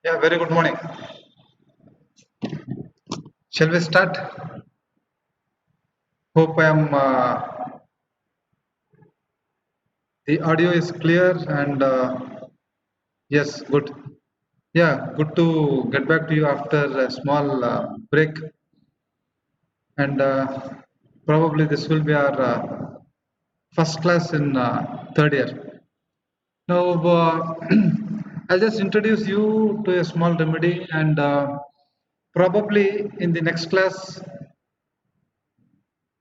Yeah, very good morning. Shall we start? Hope the audio is clear and yes, good. Yeah, good to get back to you after a small break, and probably this will be our first class in third year. Now, I'll just introduce you to a small remedy, and probably in the next class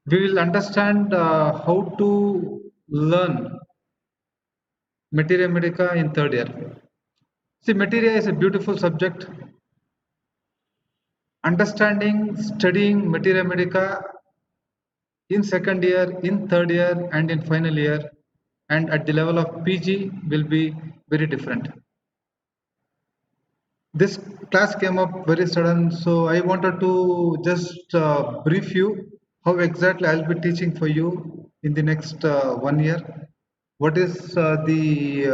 we will understand how to learn Materia Medica in third year. See, materia is a beautiful subject. Understanding, studying materia medica in second year, in third year, and in final year, and at the level of PG will be very different. This class came up very sudden, so I wanted to just brief you how exactly I'll be teaching for you in the next 1 year. What is the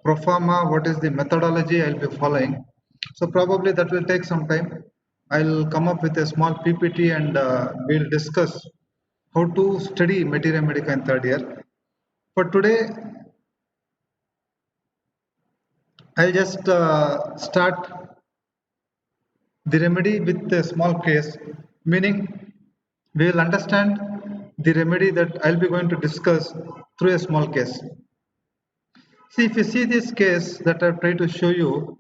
pro forma, what is the methodology I'll be following. So probably that will take some time. I'll come up with a small PPT and we'll discuss how to study Materia Medica in third year. For today, I'll just start the remedy with a small case, meaning we will understand the remedy that I'll be going to discuss through a small case. See, if you see this case that I've tried to show you,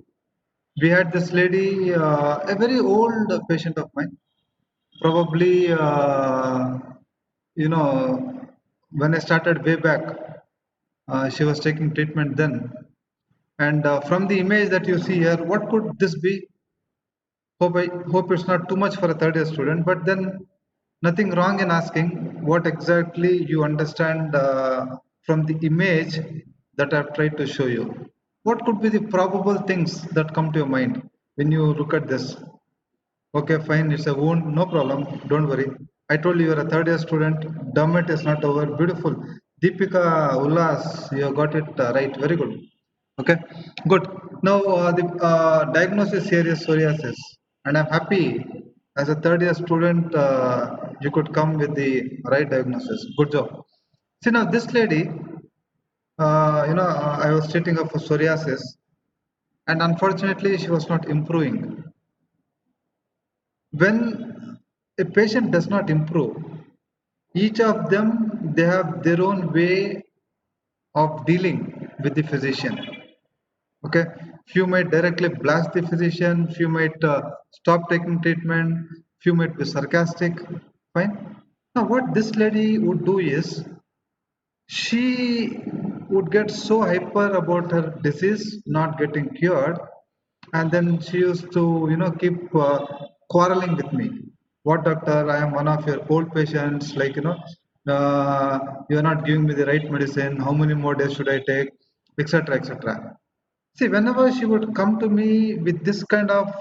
we had this lady, a very old patient of mine, probably, when I started way back, she was taking treatment then. And from the image that you see here, what could this be? Hope it's not too much for a third year student, but then nothing wrong in asking what exactly you understand from the image that I've tried to show you. What could be the probable things that come to your mind when you look at this? Okay, fine, it's a wound, no problem, don't worry. I told you you're a third year student, dumb it is not over, beautiful. Deepika Ullas, you got it right, very good. Okay, good. Now the diagnosis here is psoriasis, and I'm happy as a third year student you could come with the right diagnosis. Good job. See now this lady, I was treating her for psoriasis, and unfortunately she was not improving. When a patient does not improve, each of them they have their own way of dealing with the physician. Okay, few might directly blast the physician, few might stop taking treatment, few might be sarcastic. Fine. Now what this lady would do is she would get so hyper about her disease not getting cured, and then she used to keep quarreling with me. What, doctor, I am one of your old patients, like you are not giving me the right medicine, how many more days should I take, etc., etc. See, whenever she would come to me with this kind of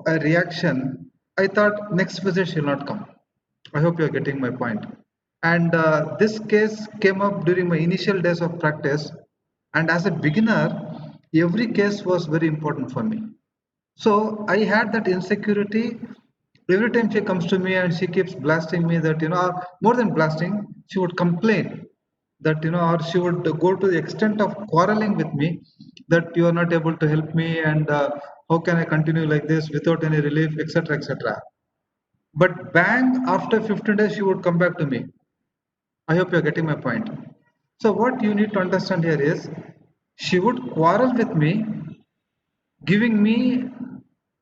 a reaction, I thought next visit she'll not come. I hope you're getting my point. And this case came up during my initial days of practice, and as a beginner every case was very important for me. So I had that insecurity. Every time she comes to me and she keeps blasting me, that more than blasting, she would complain that or she would go to the extent of quarreling with me, that you are not able to help me, and how can I continue like this without any relief, etc., etc. But bang, after 15 days she would come back to me. I hope you're getting my point. So what you need to understand here is, she would quarrel with me, giving me,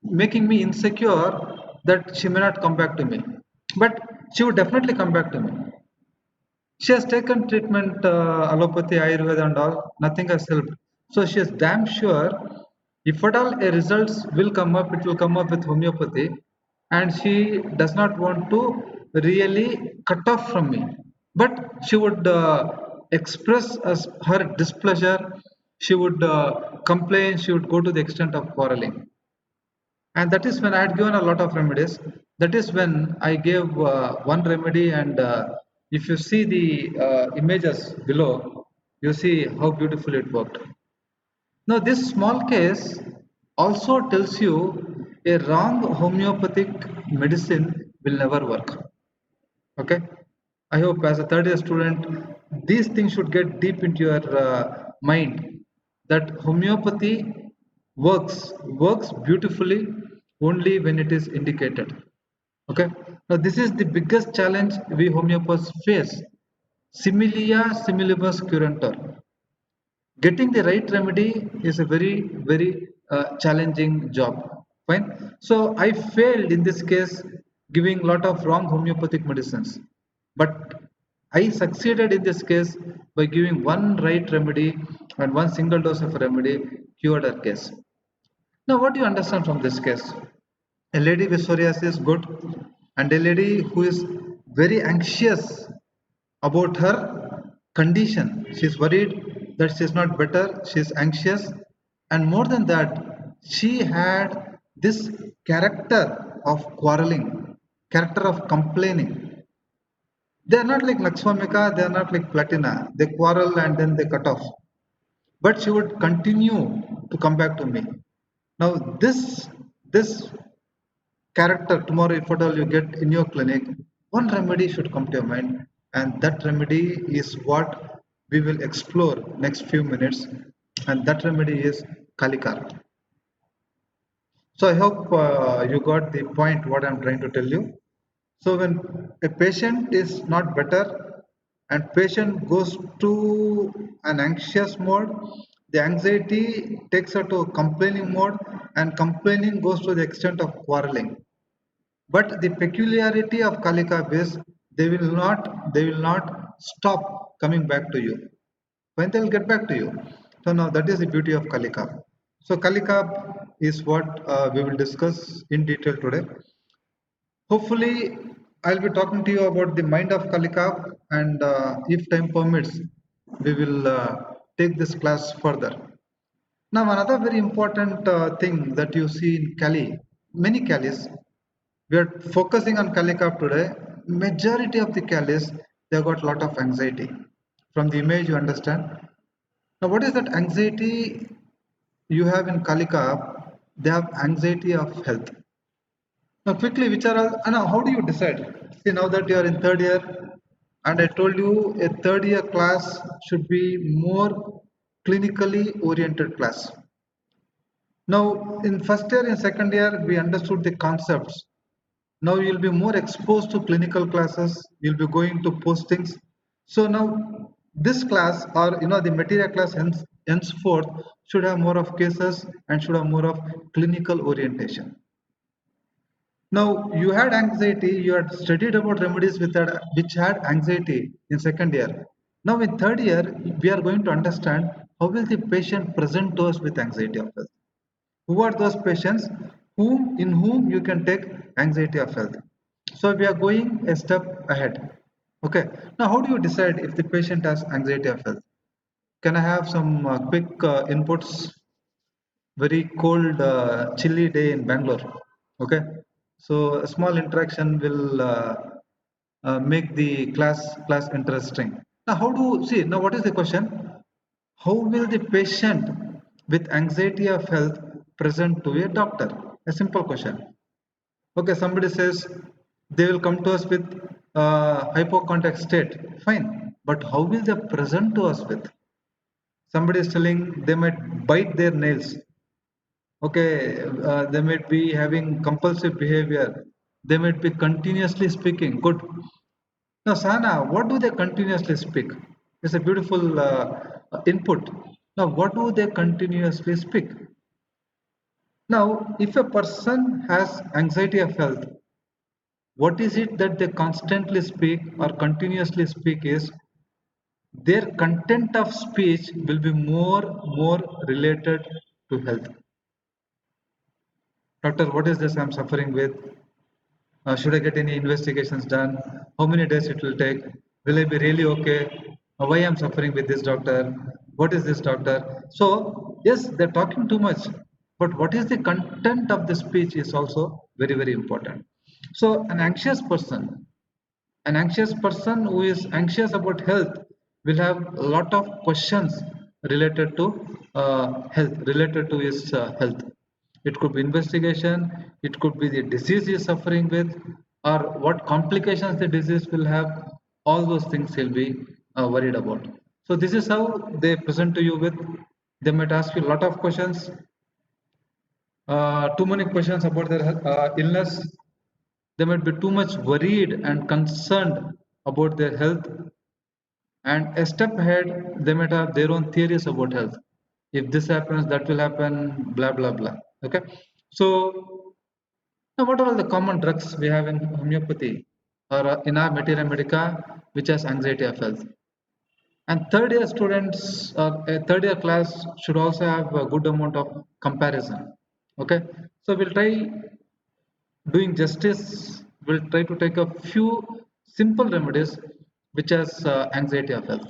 making me insecure that she may not come back to me. But she would definitely come back to me. She has taken treatment, allopathy, Ayurveda, and all. Nothing has helped. So she is damn sure, if at all a results will come up, it will come up with homeopathy, and she does not want to really cut off from me. But she would express as her displeasure. She would complain. She would go to the extent of quarreling. And that is when I had given a lot of remedies. That is when I gave one remedy, and if you see the images below, you see how beautifully it worked. Now, this small case also tells you a wrong homeopathic medicine will never work. Okay, I hope as a third year student, these things should get deep into your mind that homeopathy works beautifully only when it is indicated. Okay, now this is the biggest challenge we homeopaths face. Similia similibus curantur. Getting the right remedy is a very challenging job. Fine. So I failed in this case, giving lot of wrong homeopathic medicines, but I succeeded in this case by giving one right remedy, and one single dose of remedy cured her case. Now what do you understand from this case? A lady with psoriasis, good, and a lady who is very anxious about her condition. She's worried that she's not better, she's anxious, and more than that, she had this character of quarreling, character of complaining. They are not like Lakshmamika, they are not like Platina, they quarrel and then they cut off, but she would continue to come back to me. Now this character, tomorrow if at all you get in your clinic, one remedy should come to your mind, and that remedy is what we will explore next few minutes, and that remedy is Kalikarp. So I hope you got the point what I'm trying to tell you. So when a patient is not better and patient goes to an anxious mode, the anxiety takes her to a complaining mode, and complaining goes to the extent of quarreling. But the peculiarity of Kalikap is they will not stop coming back to you. When they will get back to you. So now that is the beauty of Kalikap. So Kalikap is what we will discuss in detail today. Hopefully, I'll be talking to you about the mind of Kalikap, and if time permits, we will take this class further. Now, another very important thing that you see in Kali, many Kalis, we are focusing on Kalikap today. Majority of the Kalis, they got a lot of anxiety. From the image, you understand. Now, what is that anxiety you have in Kalikap? They have anxiety of health. Now, quickly, which are all, and now how do you decide? See, now that you are in third year, and I told you a third year class should be more clinically oriented class. Now, in first year and second year, we understood the concepts. Now you'll be more exposed to clinical classes. You'll be going to postings. So now this class, or the material class henceforth should have more of cases and should have more of clinical orientation. Now you had anxiety. You had studied about remedies which had anxiety in second year. Now in third year, we are going to understand how will the patient present to us with anxiety of health. Who are those patients in whom you can take anxiety of health? So we are going a step ahead. Okay. Now, how do you decide if the patient has anxiety of health? Can I have some quick inputs? Very cold, chilly day in Bangalore. Okay. So a small interaction will make the class interesting. Now, how do see? Now, what is the question? How will the patient with anxiety of health present to a doctor? A simple question. Okay, somebody says they will come to us with hypochondriac state. Fine, but how will they present to us with? Somebody is telling they might bite their nails. Okay, they might be having compulsive behavior. They might be continuously speaking. Good. Now, Sana, what do they continuously speak? It's a beautiful input. Now, what do they continuously speak? Now, if a person has anxiety of health, what is it that they constantly speak or continuously speak is their content of speech will be more related to health. Doctor, what is this I'm suffering with? Should I get any investigations done? How many days it will take? Will I be really okay? Why I'm suffering with this doctor? What is this doctor? So yes, they're talking too much, but what is the content of the speech is also very important. So an anxious person who is anxious about health will have a lot of questions related to health, related to his health. It could be investigation, it could be the disease he is suffering with, or what complications the disease will have. All those things he'll be worried about. So this is how they present to you with. They might ask you a lot of questions, too many questions about their illness. They might be too much worried and concerned about their health, and a step ahead, they might have their own theories about health. If this happens, that will happen, blah blah blah. Okay, so now what are all the common drugs we have in homeopathy or in our materia medica, which has anxiety of health? And third year students, a third year class should also have a good amount of comparison. Okay, so we'll try doing justice. We'll try to take a few simple remedies which has anxiety of health.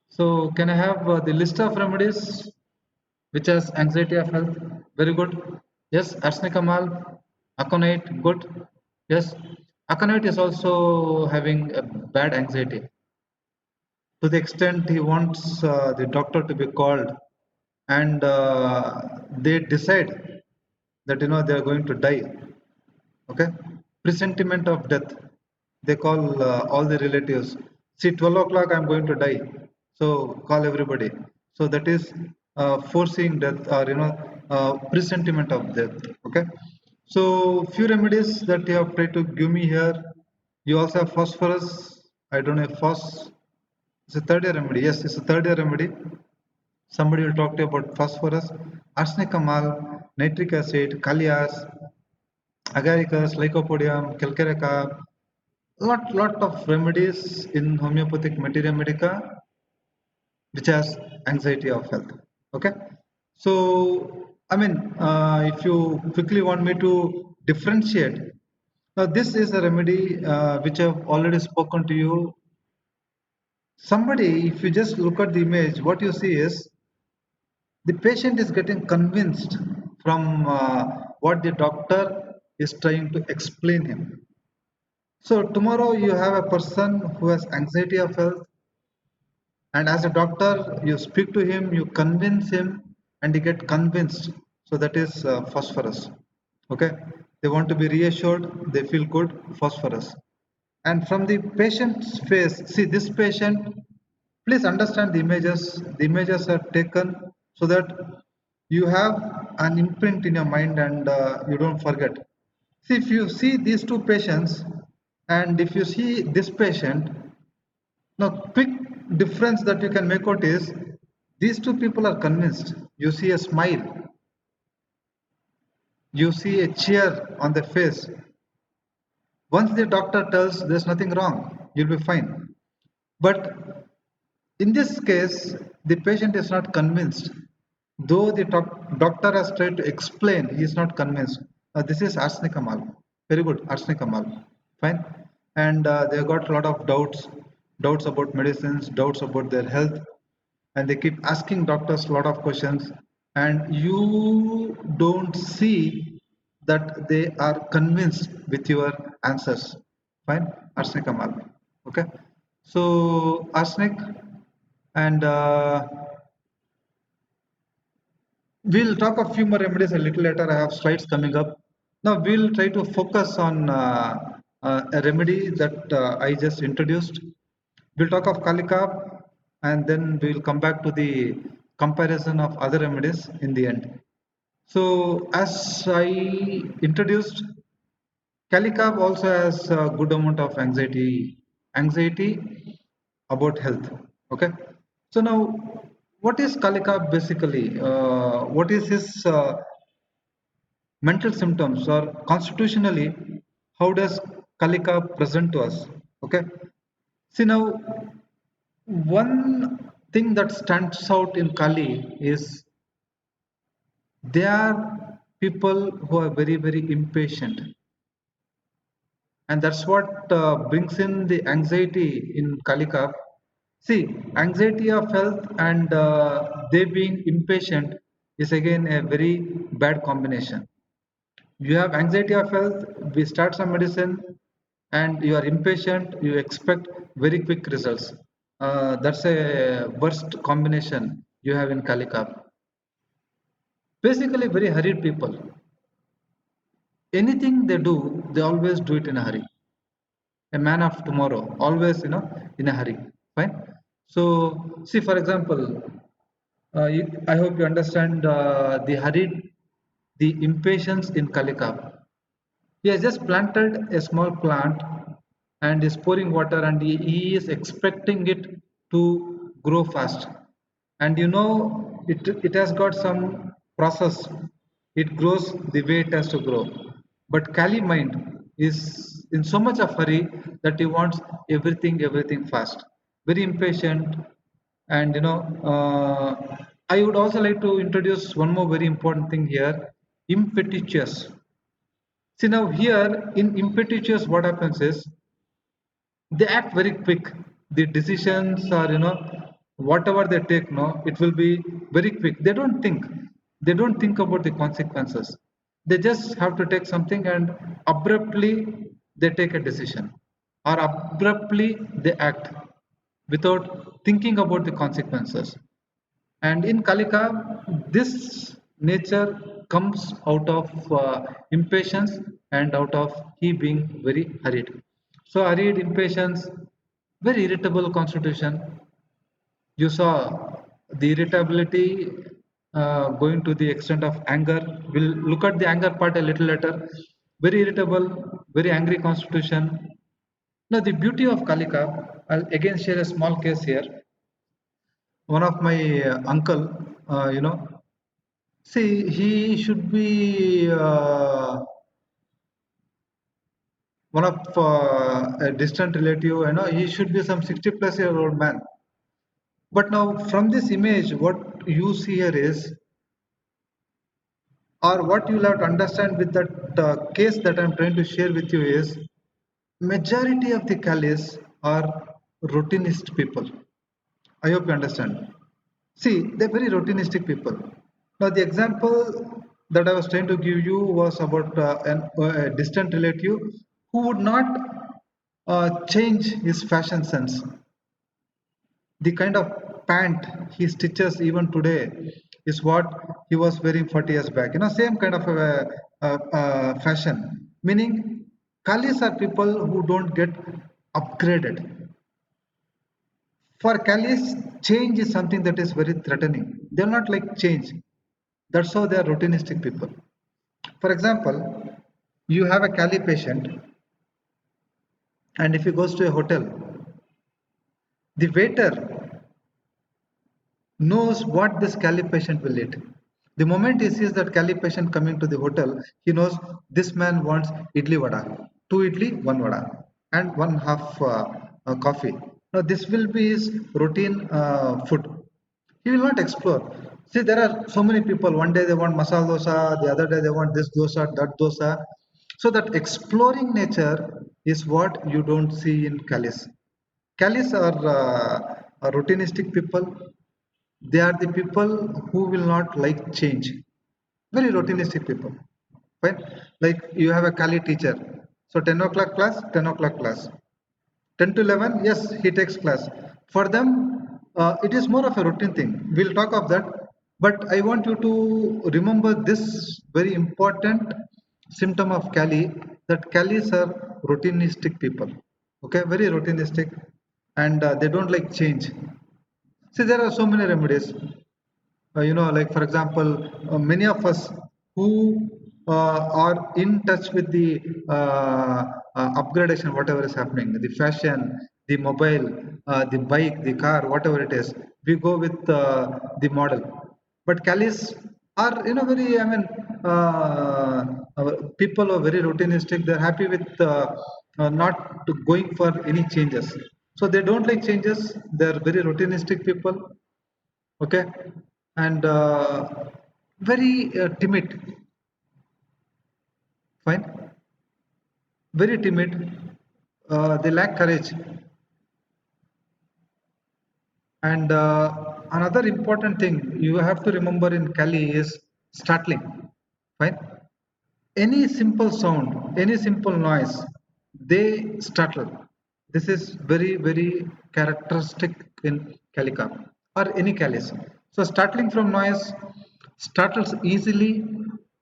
So can I have the list of remedies which has anxiety of health? Very good. Yes, arsenic aconite, good. Yes, aconite is also having a bad anxiety to the extent he wants the doctor to be called, and they decide that they are going to die. Okay, presentiment of death. They call all the relatives. See, 12 o'clock I'm going to die, so call everybody. So that is foreseeing death, or presentiment of death. Okay, so few remedies that you have tried to give me here. You also have phosphorus. I don't know if it's a third year remedy. Yes, it's a third year remedy. Somebody will talk to you about phosphorus, arsenic amal, nitric acid, kalias, agaricus, lycopodium, calcareca. Lot of remedies in homeopathic materia medica which has anxiety of health. Okay, so I mean, if you quickly want me to differentiate, now this is a remedy which I've already spoken to you. Somebody, if you just look at the image, what you see is the patient is getting convinced from what the doctor is trying to explain him. So tomorrow you have a person who has anxiety of health, and as a doctor, you speak to him, you convince him, and he get convinced. So that is phosphorus. Okay, they want to be reassured, they feel good, phosphorus. And from the patient's face, see this patient, please understand the images. The images are taken so that you have an imprint in your mind, and you don't forget. See, if you see these two patients, and if you see this patient, now quick difference that you can make out is these two people are convinced. You see a smile, you see a cheer on their face. Once the doctor tells there's nothing wrong, you'll be fine. But in this case, the patient is not convinced. Though the doctor has tried to explain, he is not convinced. This is arsenic amal. Very good, arsenic amal. Fine. And they got a lot of doubts about medicines, doubts about their health, and they keep asking doctors a lot of questions. And you don't see that they are convinced with your answers. Fine, arsenic amal. Okay. So arsenic, and we'll talk a few more remedies a little later. I have slides coming up. Now we'll try to focus on a remedy that I just introduced. We'll talk of Kalika, and then we'll come back to the comparison of other remedies in the end. So as I introduced, Kalikab also has a good amount of anxiety about health. Okay. So now, what is Kalikab basically? What is his mental symptoms, or constitutionally, how does Kalikab present to us? Okay. See now, one thing that stands out in Kali is they are people who are very impatient, and that's what brings in the anxiety in Kalika. See, anxiety of health and they being impatient is again a very bad combination. You have anxiety of health, we start some medicine, and you are impatient, you expect very quick results. That's a worst combination you have in Kalika. Basically very hurried people. Anything they do, they always do it in a hurry. A man of tomorrow, always, in a hurry. Fine. So see, for example, I hope you understand the hurried, the impatience in Kalika. He has just planted a small plant and is pouring water, and he is expecting it to grow fast. And it has got some process. It grows the way it has to grow. But Kali mind is in so much of hurry that he wants everything fast. Very impatient. And I would also like to introduce one more very important thing here: impetuous. See, now here in impetuous, what happens is they act very quick. The decisions are, whatever they take, no, it will be very quick. They don't think. They don't think about the consequences. They just have to take something and abruptly they take a decision, or abruptly they act without thinking about the consequences. And in Kalika, this nature comes out of impatience and out of he being very hurried. So, hurried, impatience, very irritable constitution. You saw the irritability going to the extent of anger. We'll look at the anger part a little later. Very irritable, very angry constitution. Now, the beauty of Kalika, I'll again share a small case here. One of my uncle, see, he should be one of a distant relative. He should be some 60-plus-year-old man. But now, from this image, what you see here is, or what you'll have to understand with that case that I'm trying to share with you is, majority of the Kalis are routinist people. I hope you understand. See, they're very routinist people. Now, the example that I was trying to give you was about a distant relative who would not change his fashion sense. The kind of pant he stitches even today is what he was wearing 40 years back. Same kind of fashion. Meaning, Kalis are people who don't get upgraded. For Kalis, change is something that is very threatening. They're not like change. That's how they are routinistic people. For example, you have a Kali patient, and if he goes to a hotel, the waiter knows what this Kali patient will eat. The moment he sees that Kali patient coming to the hotel, he knows this man wants idli vada, two idli, one vada, and one half coffee. Now, this will be his routine food. He will not explore. See, there are so many people. One day they want masala dosa, the other day they want this dosa, that dosa. So that exploring nature is what you don't see in Kalis. Kalis are routinistic people. They are the people who will not like change. Very routinistic people. Fine. Like you have a Kali teacher. So 10 o'clock class, 10 o'clock class. 10 to 11, yes, he takes class. For them, it is more of a routine thing. We'll talk of that. But I want you to remember this very important symptom of Kali, that Kalis are routinistic people. Okay, very routinistic, and they don't like change. See, there are so many remedies. Like for example, many of us who are in touch with the upgradation, whatever is happening, the fashion, the mobile, the bike, the car, whatever it is, we go with the model. But Calis are, very, I mean, people are very routinistic. They're happy with not going for any changes. So they don't like changes. They're very routinistic people. Okay. And very timid. Fine. Very timid. They lack courage. And another important thing you have to remember in Kali is startling. Fine. Any simple sound, any simple noise, they startle. This is very, very characteristic in Kalika or any Kalis. So startling from noise, Startles easily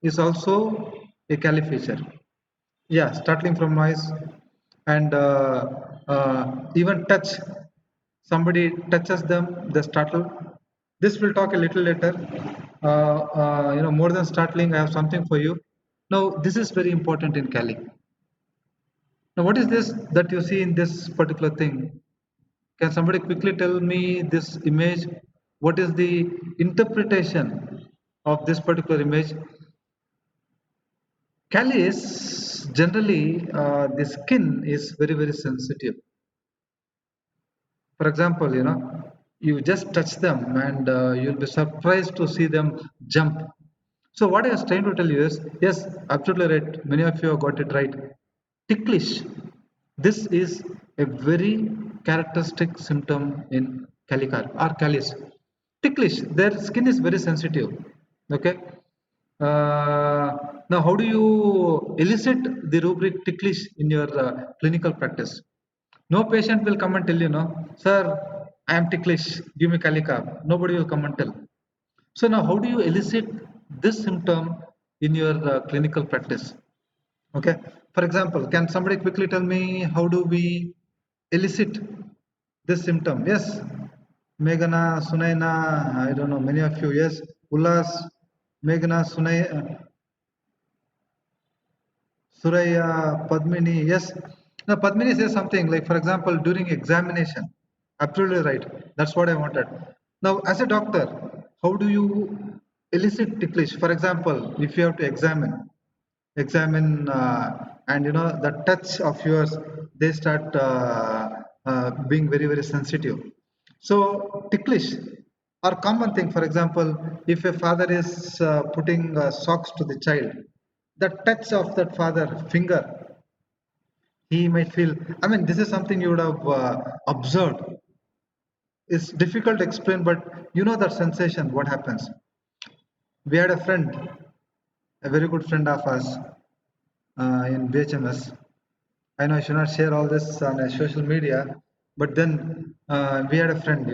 is also a Kali feature. Yeah, startling from noise and even touch. Somebody touches them, they startle. This we'll talk a little later. More than startling, I have something for you. Now, this is very important in Kali. Now, what is this that you see in this particular thing? Can somebody quickly tell me this image? What is the interpretation of this particular image? Caries generally the skin is very very sensitive. For example, you just touch them and you'll be surprised to see them jump. So what I was trying to tell you is, yes, absolutely right. Many of you have got it right. Ticklish. This is a very characteristic symptom in calicar or calis. Ticklish. Their skin is very sensitive. Okay. Now, how do you elicit the rubric ticklish in your clinical practice? No patient will come and tell you, no, sir, I am ticklish, give me Calicar. Nobody will come and tell. So now, how do you elicit this symptom in your clinical practice? Okay. For example, can somebody quickly tell me how do we elicit this symptom? Yes. Meghana, Sunaina, I don't know, many of you, yes. Ullas, Meghana, Suraya, Padmini, yes. Now, Padmini says something like, for example, during examination. Absolutely right. That's what I wanted. Now, as a doctor, how do you elicit ticklish? For example, if you have to examine, and the touch of yours, they start being very, very sensitive. So, ticklish or common thing, for example, if a father is putting socks to the child, the touch of that father finger, he might feel, I mean, this is something you would have observed. It's difficult to explain, but you know that sensation, what happens. We had a friend, a very good friend of us in BHMS. I know I should not share all this on social media, but then we had a friend,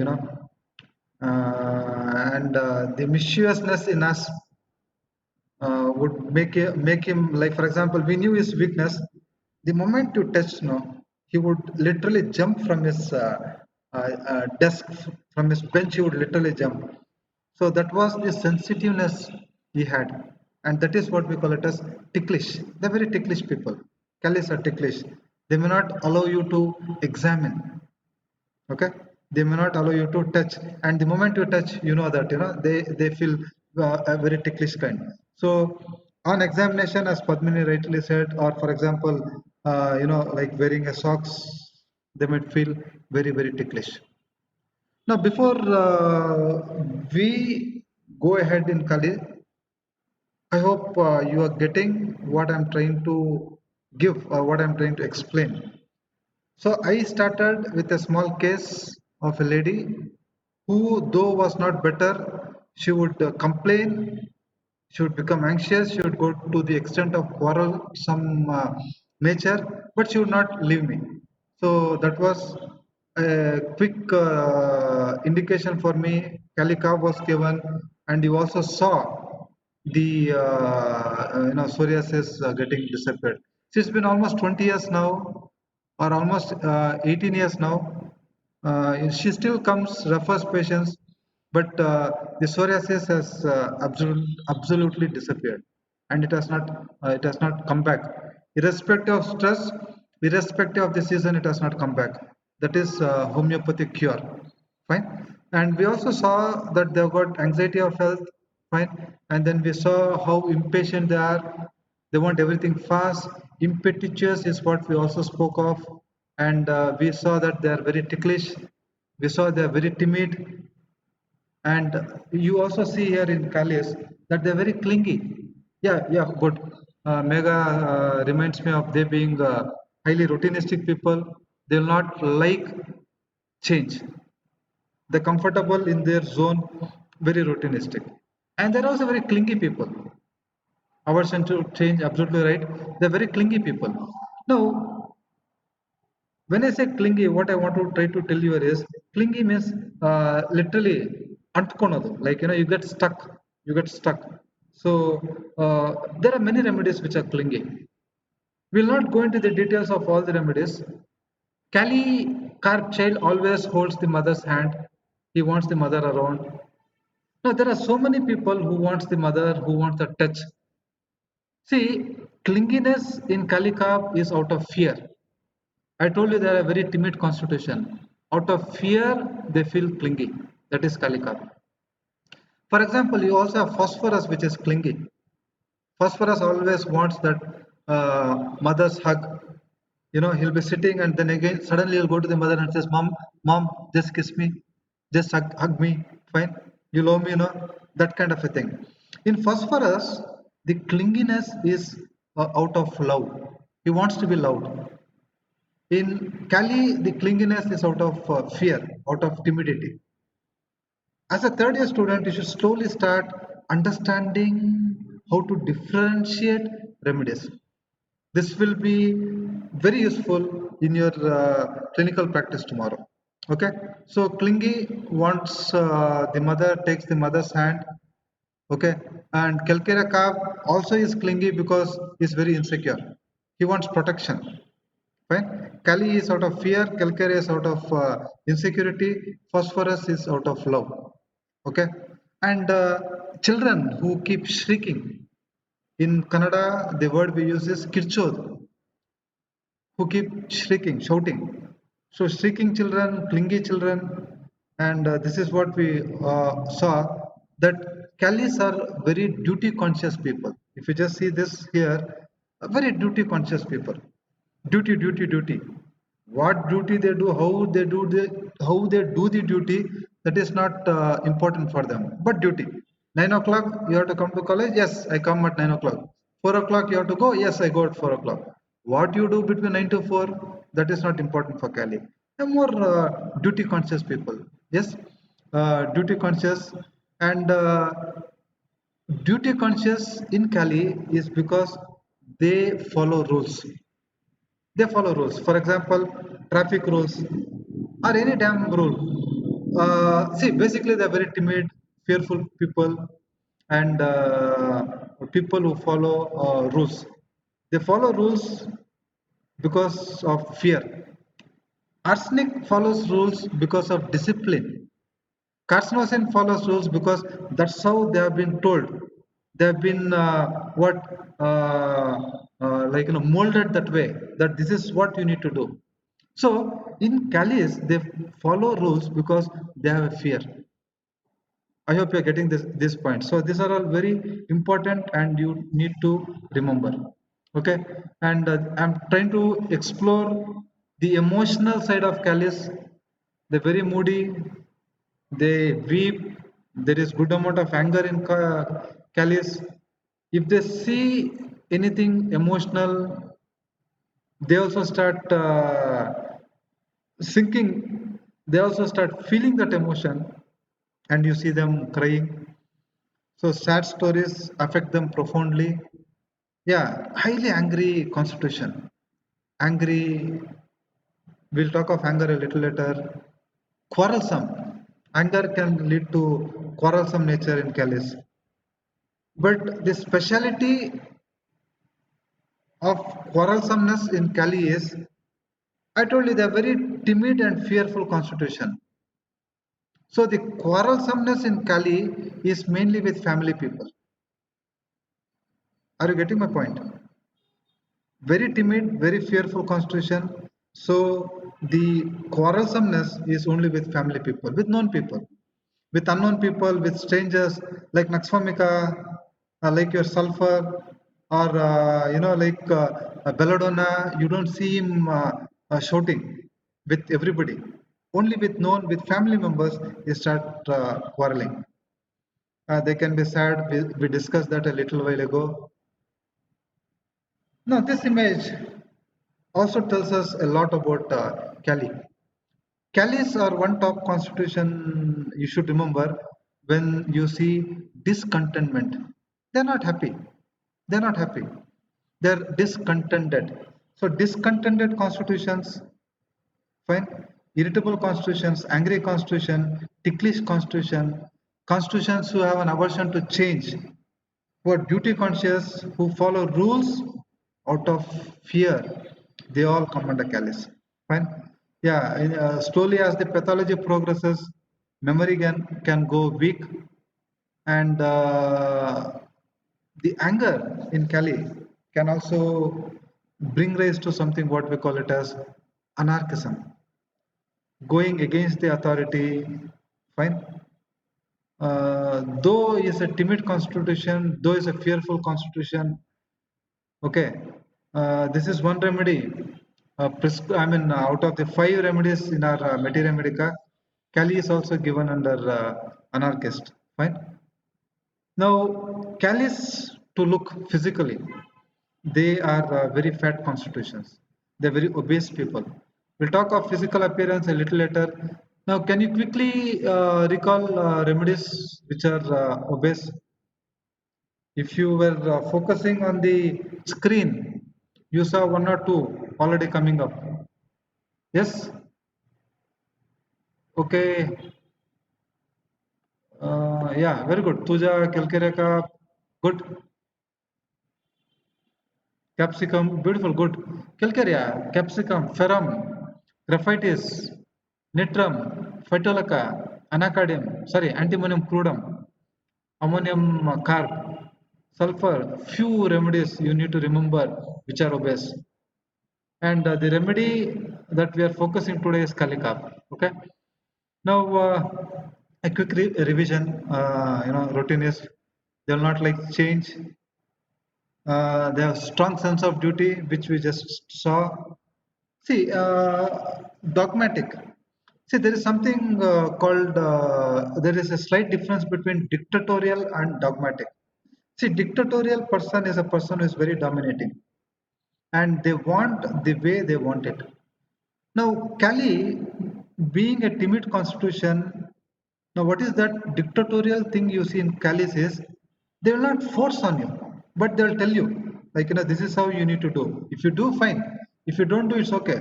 and the mischievousness in us would make him, like, for example, we knew his weakness. The moment you touch, no, he would literally jump from his desk, from his bench. He would literally jump. So that was the sensitiveness he had, and that is what we call it as ticklish. They're very ticklish people. Callis are ticklish. They may not allow you to examine. Okay, they may not allow you to touch, and the moment you touch, you know that they feel a very ticklish kind. So on examination, as Padmini rightly said, or for example, like wearing a socks, they might feel very very ticklish. Now, before we go ahead in Kali, I hope you are getting what I'm trying to give, or what I'm trying to explain. So I started with a small case of a lady who, though was not better, she would complain, she would become anxious, she would go to the extent of quarrel some nature, but she would not leave me. So that was a quick indication for me. Calica was given, and you also saw the psoriasis getting disappeared. So it's been almost 20 years now, or almost 18 years now. She still comes, refers patients, but the psoriasis has absolutely disappeared, and it has not come back. Irrespective of stress, irrespective of the season, it has not come back. That is homeopathic cure. Fine. And we also saw that they've got anxiety of health. Fine. And then we saw how impatient they are. They want everything fast. Impetuous is what we also spoke of. And we saw that they are very ticklish. We saw they are very timid. And you also see here in Kalis that they're very clingy. Yeah, yeah, good. Mega reminds me of they being highly routinistic people. They'll not like change. They're comfortable in their zone, very routinistic. And they're also very clingy people. Aversion to change, absolutely right. They're very clingy people. Now, when I say clingy, what I want to try to tell you is clingy means literally antkonodu. Like you get stuck. you get stuck. So there are many remedies which are clingy. We'll not go into the details of all the remedies. Cali carp child always holds the mother's hand. He wants the mother around. Now there are so many people who wants the mother, who wants the touch. See, clinginess in Kali carp is out of fear. I told you they are a very timid constitution. Out of fear, they feel clingy. That is Kali carp. For example, you also have phosphorus, which is clingy. Phosphorus always wants that mother's hug. You know, he'll be sitting and then again suddenly he'll go to the mother and says, "Mom, mom, just kiss me, just hug me, fine. You love me, you know, that kind of a thing." In Phosphorus, the clinginess is out of love. He wants to be loved. In Kali, the clinginess is out of fear, out of timidity. As a third year student, you should slowly start understanding how to differentiate remedies. This will be very useful in your clinical practice tomorrow. Okay, so clingy wants the mother, takes the mother's hand. Okay, and Calcarea calf also is clingy because he's very insecure. He wants protection. Fine. Kali is out of fear, Calcarea is out of insecurity, Phosphorus is out of love. Okay, and children who keep shrieking. In Kannada, the word we use is kirchod, who keep shrieking, shouting. So shrieking children, clingy children, and this is what we saw, that Kalis are very duty conscious people. If you just see this here, very duty conscious people. Duty, duty, duty. What duty they do, how they do the duty, that is not important for them. But duty. 9 o'clock, you have to come to college. Yes, I come at 9 o'clock. 4 o'clock, you have to go. Yes, I go at 4 o'clock. What you do between 9 to 4, that is not important for Cali. They're more duty conscious people. Yes, duty conscious, and duty conscious in Cali is because they follow rules. They follow rules. For example, traffic rules or any damn rule. See, basically, they're very timid, fearful people, and people who follow rules. They follow rules because of fear. Arsenic follows rules because of discipline. Carcinosin follows rules because that's how they have been told. They have been like molded that way, that this is what you need to do. So in Calis, they follow rules because they have a fear. I hope you're getting this point. So these are all very important and you need to remember. Okay. And I'm trying to explore the emotional side of Calis. They're very moody. They weep. There is good amount of anger in Calis. If they see anything emotional, they also start sinking. They also start feeling that emotion, and you see them crying. So sad stories affect them profoundly. Yeah, highly angry constitution. Angry. We'll talk of anger a little later. Quarrelsome. Anger can lead to quarrelsome nature in Calis. But the speciality of quarrelsomeness in Cali is, I told you, they're very timid and fearful constitution. So the quarrelsomeness in Cali is mainly with family people. Are you getting my point? Very timid, very fearful constitution. So the quarrelsomeness is only with family people, with known people. With unknown people, with strangers like Naxwamika, like your sulfur, or like Belladonna, you don't see him shouting with everybody. Only with known, with family members, you start quarreling. They can be sad. We discussed that a little while ago. Now, this image also tells us a lot about Cali. Calis are one top constitution you should remember when you see discontentment. They're not happy. They're not happy. They're discontented. So discontented constitutions, fine. Irritable constitutions, angry constitution, ticklish constitution, constitutions who have an aversion to change, who are duty conscious, who follow rules out of fear, they all come under callous. Fine. Yeah, slowly as the pathology progresses, memory can go weak, and the anger in Cali can also bring rise to something what we call it as anarchism, going against the authority. Fine. Though is a timid constitution, though is a fearful constitution, okay, this is one remedy. I mean, out of the five remedies in our Materia Medica, Kali is also given under anarchist. Fine. Now, Kalis to look physically, they are very fat constitutions. They're very obese people. We'll talk of physical appearance a little later. Now, can you quickly recall remedies which are obese? If you were focusing on the screen, you saw one or two already coming up. Yes? Okay. Yeah, very good. Tuja, Kelkereka, good. Capsicum, beautiful, good. Calcarea, capsicum, ferrum, graphitis, nitrum, phytolacca, anacardium, sorry, antimonium crudum, ammonium carb, sulfur. Few remedies you need to remember which are obese. And the remedy that we are focusing today is Kalikap. Okay. Now, a quick revision. Routine is they will not like change. They have strong sense of duty, which we just saw. See, dogmatic. See, there is something called, there is a slight difference between dictatorial and dogmatic. See, dictatorial person is a person who is very dominating and they want the way they want it. Now, Cali, being a timid constitution, now what is that dictatorial thing you see in Cali's is they will not force on you, but they will tell you, like, this is how you need to do. If you do, fine. If you don't do, it's okay.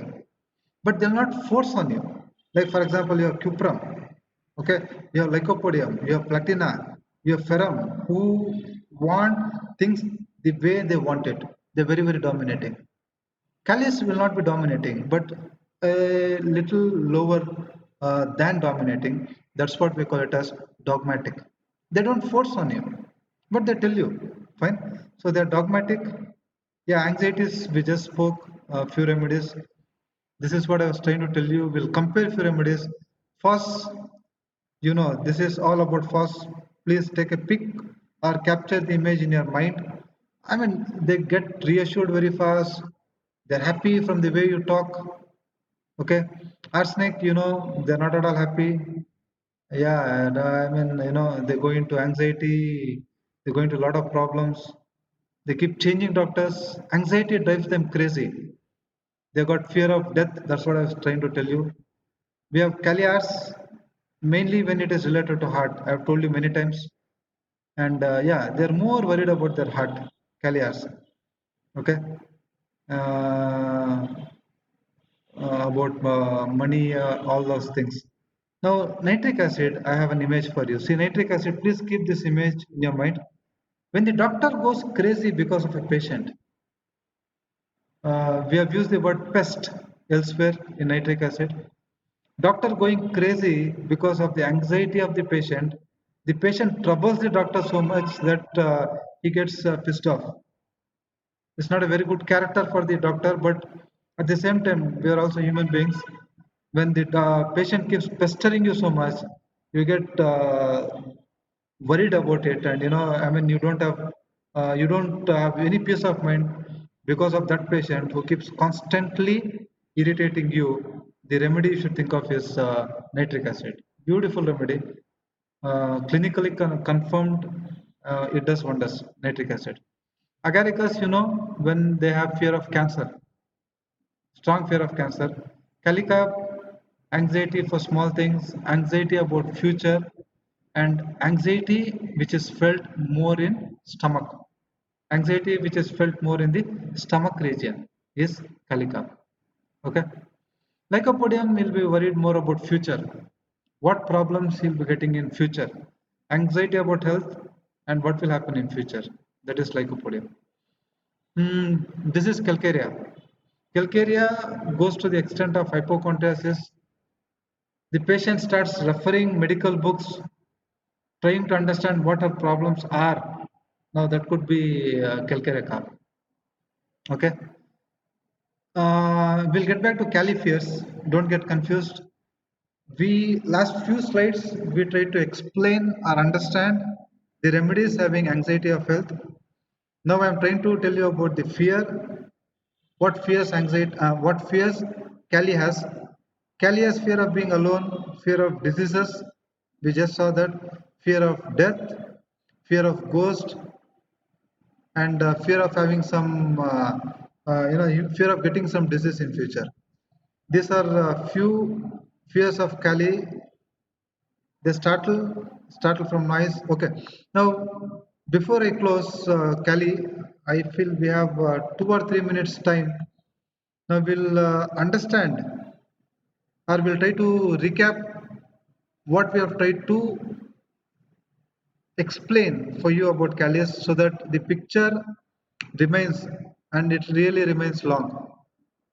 But they'll not force on you. Like, for example, you have cuprum, okay, you have lycopodium, you have platina, you have ferrum, who want things the way they want it. They're very, very dominating. Callias will not be dominating, but a little lower than dominating. That's what we call it as dogmatic. They don't force on you, but they tell you. Fine. So they're dogmatic. Yeah, anxieties, we just spoke a few remedies. This is what I was trying to tell you. We'll compare few remedies. First, this is all about first. Please take a pic or capture the image in your mind. I mean, they get reassured very fast. They're happy from the way you talk. Okay. Arsenic, they're not at all happy. Yeah, and I mean, they go into anxiety, they go into a lot of problems. They keep changing doctors. Anxiety drives them crazy. They got fear of death. That's what I was trying to tell you. We have Kaliars, mainly when it is related to heart. I've told you many times. And yeah, they're more worried about their heart, Kaliars. Okay. Uh, about money, all those things. Now, nitric acid, I have an image for you. See, nitric acid, please keep this image in your mind. When the doctor goes crazy because of a patient, we have used the word pest elsewhere in nitric acid. Doctor going crazy because of the anxiety of the patient troubles the doctor so much that he gets pissed off. It's not a very good character for the doctor, but at the same time, we are also human beings. When the patient keeps pestering you so much, you get worried about it, and I mean, you don't have any peace of mind because of that patient who keeps constantly irritating you. The remedy you should think of is nitric acid. Beautiful remedy, clinically confirmed. It does wonders. Nitric acid. Agaricus, when they have fear of cancer, strong fear of cancer. Calica, anxiety for small things, anxiety about future, and anxiety which is felt more in stomach. Anxiety which is felt more in the stomach region is Calica. Okay. Lycopodium will be worried more about future. What problems he'll be getting in future. anxiety about health, and what will happen in future. That is lycopodium. This is calcarea. Calcarea goes to the extent of hypochondriasis. The patient starts referring medical books, trying to understand what her problems are. Now that could be calcarea carb. Okay. We'll get back to Cali fears. Don't get confused. We last few slides we tried to explain or understand the remedies having anxiety of health. Now I'm trying to tell you about the fear. What fears anxiety? What fears Cali has? Cali has fear of being alone, fear of diseases. We just saw that fear of death, fear of ghost, and fear of having some, fear of getting some disease in future. These are few fears of Kali. They startle from noise. Okay. Now, before I close Kali, I feel we have 2 or 3 minutes time. Now we'll understand or we'll try to recap what we have tried to explain for you about Callias so that the picture remains and it really remains long.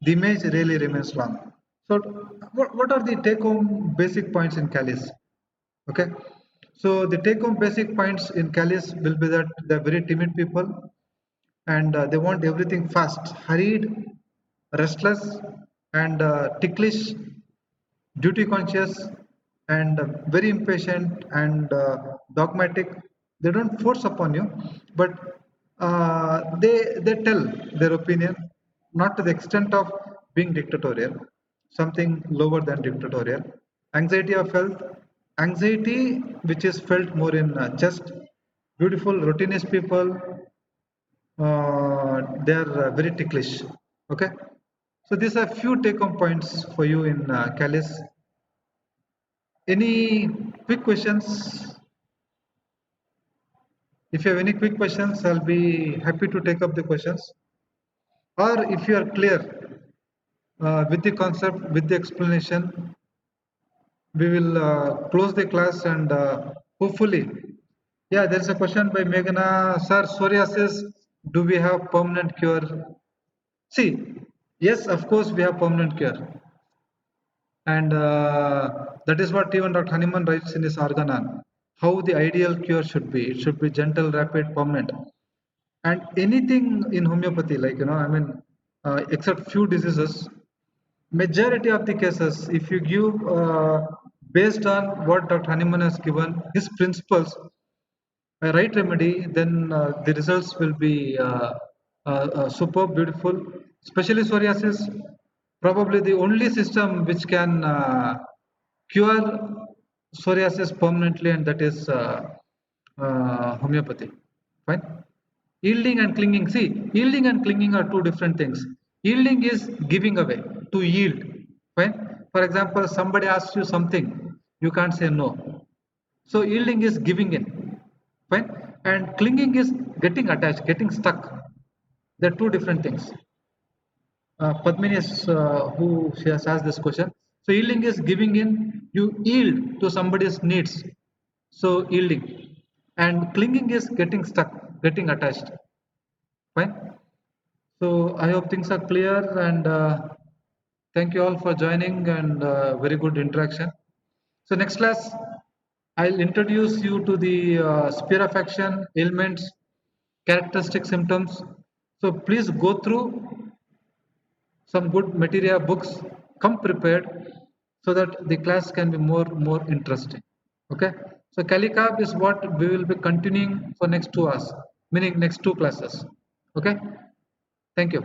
The image really remains long. So what are the take home basic points in Callias? Okay. So the take home basic points in Callias will be that they're very timid people and they want everything fast, hurried, restless, and ticklish, duty conscious, and very impatient and dogmatic. They don't force upon you, but they tell their opinion, not to the extent of being dictatorial, something lower than dictatorial. Anxiety of health, anxiety which is felt more in chest. Beautiful routinist people, they are very ticklish. Okay, so these are few take-home points for you in Callis. Any quick questions? If you have any quick questions, I'll be happy to take up the questions. Or if you are clear with the concept, with the explanation, we will close the class and hopefully, yeah, there's a question by Meghana, sir, psoriasis, do we have permanent cure? See, yes, of course, we have permanent cure. And that is what even Dr. Hahnemann writes in his Organon, how the ideal cure should be. It should be gentle, rapid, permanent. And anything in homeopathy, like, except few diseases, majority of the cases, if you give, based on what Dr. Hahnemann has given, his principles, a right remedy, then the results will be superb, beautiful. Especially psoriasis, probably the only system which can cure psoriasis permanently, and that is homeopathy. Fine. Yielding and clinging. See, yielding and clinging are two different things. Yielding is giving away, to yield. Fine. For example, somebody asks you something, you can't say no. So yielding is giving in, fine, and clinging is getting attached, getting stuck. They're two different things. Padmini is who she has asked this question. So yielding is giving in. You yield to somebody's needs. So yielding, and clinging is getting stuck, getting attached. Fine. So I hope things are clear, and thank you all for joining and very good interaction. So next class, I'll introduce you to the sphere of action, ailments, characteristic symptoms. So please go through some good material books, come prepared so that the class can be more interesting. Okay. So CaliCab is what we will be continuing for next 2 hours, meaning next two classes. Okay. Thank you.